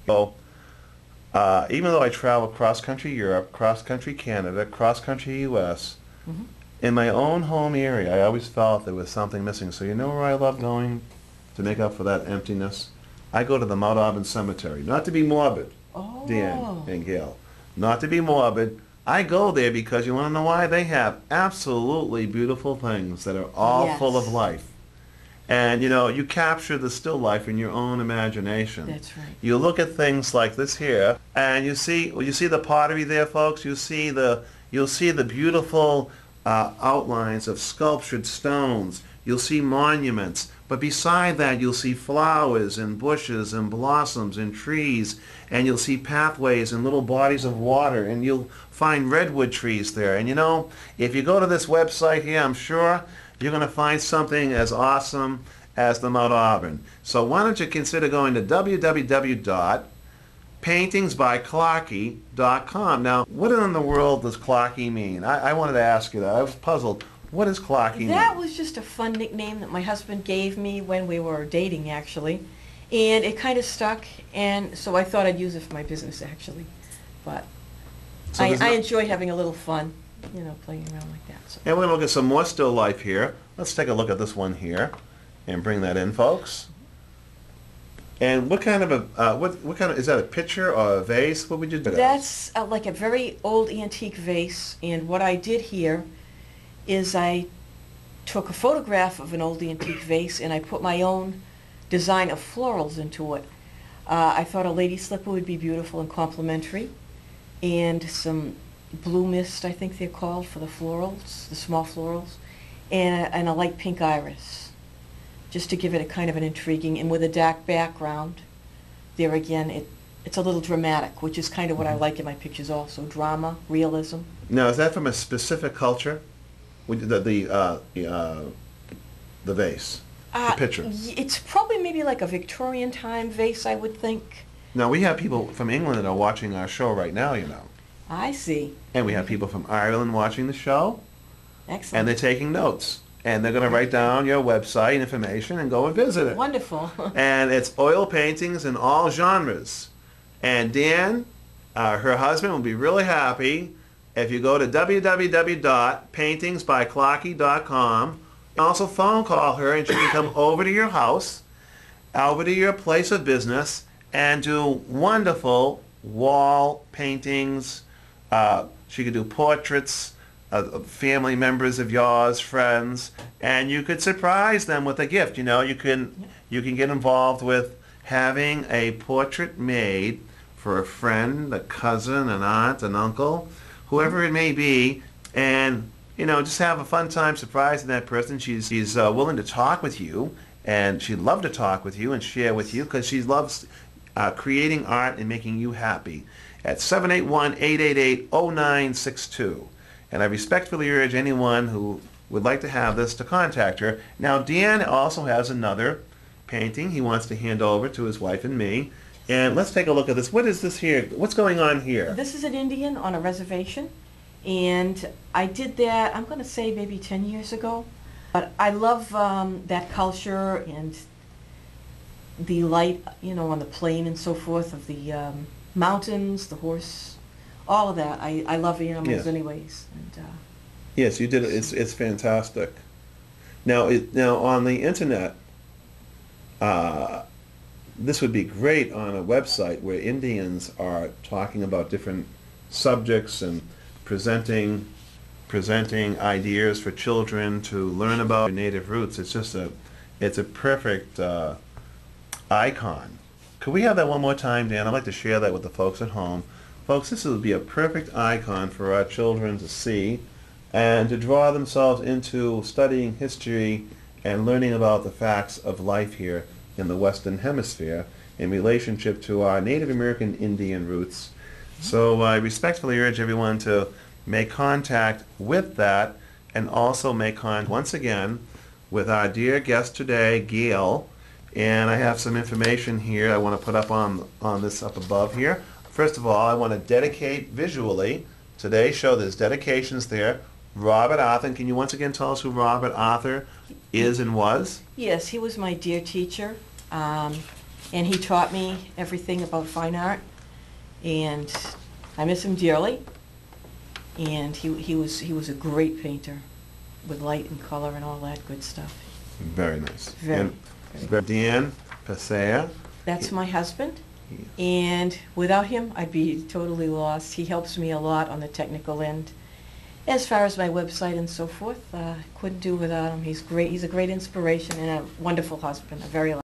So, even though I travel cross-country Europe, cross-country Canada, cross-country U.S., Hmm. in my own home area, I always felt there was something missing. So you know where I love going to make up for that emptiness? I go to the Mount Auburn Cemetery. Not to be morbid, Dan Oh, and Gail. Not to be morbid. I go there because you want to know why? They have absolutely beautiful things that are all full of yes, life. And you know, you capture the still life in your own imagination. that's right. You look at things like this here, and you see the pottery there, folks. You'll see the beautiful outlines of sculptured stones. You'll see monuments, but beside that, you'll see flowers and bushes and blossoms and trees, and you'll see pathways and little bodies of water, and you'll find redwood trees there. And you know, if you go to this website here, I'm sure you're going to find something as awesome as the Mount Auburn. So why don't you consider going to www.paintingsbyclarky.com. Now, what in the world does Clarky mean? I wanted to ask you that. I was puzzled. What does Clarky That mean? was just a fun nickname that my husband gave me when we were dating, actually. And it kind of stuck, and so I thought I'd use it for my business, actually. But So I, there's I no, enjoy having a little fun, playing around like that. So. and we're going to look at some more still life here. Let's take a look at this one here and bring that in, folks. And what kind of what kind of, is that a picture or a vase? What would you do? That's like a very old antique vase, and what I did here is I took a photograph of an old antique vase and I put my own design of florals into it. I thought a lady slipper would be beautiful and complimentary, and some blue mist, I think they're called, for the florals, the small florals, and a light pink iris, just to give it a kind of an intriguing, and with a dark background. There again, it's a little dramatic, which is kind of what I like in my pictures also, drama, realism. Now, is that from a specific culture? The vase, the picture. It's probably maybe like a Victorian time vase, I would think. Now, we have people from England that are watching our show right now, you know. I see. And we have people from Ireland watching the show, and Excellent. they're taking notes. And they're going to write down your website information and go and visit it. Wonderful. And it's oil paintings in all genres. And Dan, her husband, will be really happy if you go to www.paintingsbyclarky.com. Also phone call her and she can come over to your house, over to your place of business, and do wonderful wall paintings. She could do portraits of family members of yours, friends, and you could surprise them with a gift. You know, you can get involved with having a portrait made for a friend, a cousin, an aunt, an uncle, whoever it may be, and you know, just have a fun time surprising that person. She's willing to talk with you, and she'd love to talk with you and share with you because she loves creating art and making you happy. At 781-888-0962. And I respectfully urge anyone who would like to have this to contact her. Now, Dan also has another painting he wants to hand over to his wife and me. And let's take a look at this. What is this here? What's going on here? This is an Indian on a reservation, and I did that, I'm going to say maybe 10 years ago. But I love that culture and the light, on the plain and so forth of the mountains, the horse, all of that. I love animals Yes. anyways. And, Yes, you did it. It's fantastic. Now, on the internet, this would be great on a website where Indians are talking about different subjects and presenting ideas for children to learn about their native roots. It's a perfect icon. Could we have that one more time, Dan? I'd like to share that with the folks at home. Folks, this would be a perfect icon for our children to see and to draw themselves into studying history and learning about the facts of life here in the Western Hemisphere in relationship to our Native American Indian roots. So I respectfully urge everyone to make contact with that and also make contact once again with our dear guest today, Gail. And I have some information here I want to put up on this up above here. First of all, I want to dedicate visually today's show. There's dedications there. Robert Arthur, can you once again tell us who Robert Arthur is and was? yes, he was my dear teacher. And he taught me everything about fine art, and I miss him dearly. And he was a great painter with light and color and all that good stuff. Very nice. Very, And very. Dan Pasea. That's my husband, and without him, I'd be totally lost. He helps me a lot on the technical end. As far as my website and so forth, couldn't do without him. He's great. He's a great inspiration and a wonderful husband, a very